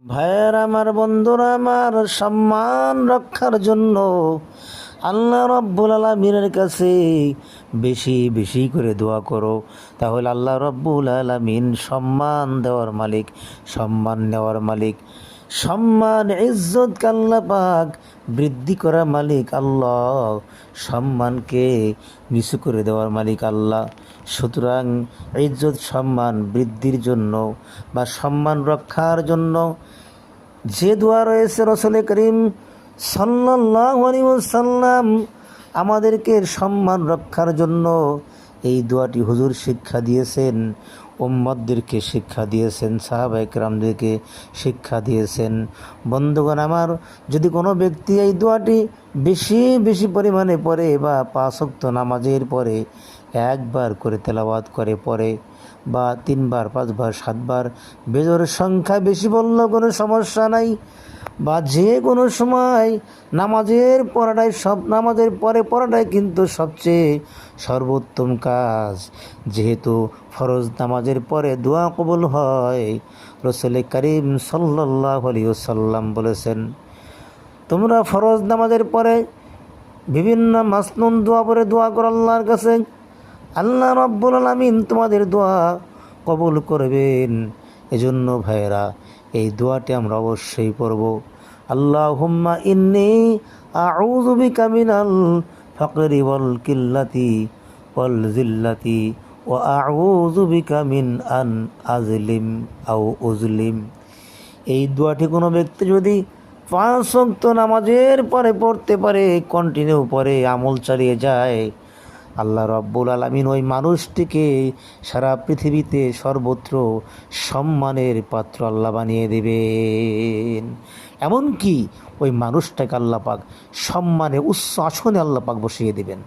ভাইয়ের আমার, বন্ধুরা আমার, সম্মান রক্ষার জন্য আল্লাহ রব্বুল আলামিনের কাছে বেশি বেশি করে দোয়া করো। তাহলে আল্লাহ রব্বুল আলামিন সম্মান দেওয়ার মালিক, সম্মান নেওয়ার মালিক, সম্মান ইজ্জত আল্লাহ পাক বৃদ্ধি করার মালিক আল্লাহ, সম্মানকে নিচু করে দেওয়ার মালিক আল্লাহ। সুতরাং ইজ্জত সম্মান বৃদ্ধির জন্য বা সম্মান রক্ষার জন্য যে দোয়া রয়েছে, রাসূল করিম সাল্লাল্লাহু আলাইহি ওয়াসাল্লাম আমাদেরকে সম্মান রক্ষার জন্য এই দোয়াটি হুজুর শিক্ষা দিয়েছেন, উম্মতদেরকে শিক্ষা দিয়েছেন, সাহাবায়ে কেরামদেরকে শিক্ষা দিয়েছেন। বন্ধুগণ আমার, যদি কোনো ব্যক্তি এই দোয়াটি বেশি বেশি পরিমাণে পড়ে বা 5 ওয়াক্ত নামাজের পরে একবার করে তেলাওয়াত করে পড়ে বা 3 বার 5 বার 7 বার, বেজোর সংখ্যা বেশি বললেও কোনো সমস্যা নাই, বা যে কোনো সময় নামাজের পড়াটাই নামাজের পরে পড়াটাই কিন্তু সবচেয়ে সর্বোত্তম কাজ। যেহেতু ফরজ নামাজের পরে দোয়া কবুল হয়, রাসূল করিম সাল্লাল্লাহু আলাইহি ওয়াসাল্লাম বলেছেন, তোমরা ফরজ নামাজের পরে বিভিন্ন মাসনুন দোয়া পড়ে দোয়া করো আল্লাহর কাছে, আল্লাহ রব্বুল আলামিন তোমাদের দোয়া কবুল করবেন। এজন্য ভাইয়েরা, এই দোয়াটি আমরা অবশ্যই পড়ব। আল্লাহুম্মা ইন্নী আউযু বিকা মিনাল ফাকরি ওয়াল কিল্লাতি ওয়াল জিল্লাতি ওয়া আউযু বিকা মিন আন আযলিম আও উযলিম। এই দোয়াটি কোনো ব্যক্তি যদি 5 ওয়াক্ত নামাজের পরে পড়তে পারে, কন্টিনিউ পরে আমল চালিয়ে যায়, আল্লাহ রব্বুল আলামিন ওই মানুষটিকে সারা পৃথিবীতে সর্বত্র সম্মানের পাত্র আল্লাহ বানিয়ে দেবেন। এমনকি ওই মানুষটাকে আল্লাহ পাক সম্মানে উচ্চ আসনে আল্লাহ পাক বসিয়ে দেবেন।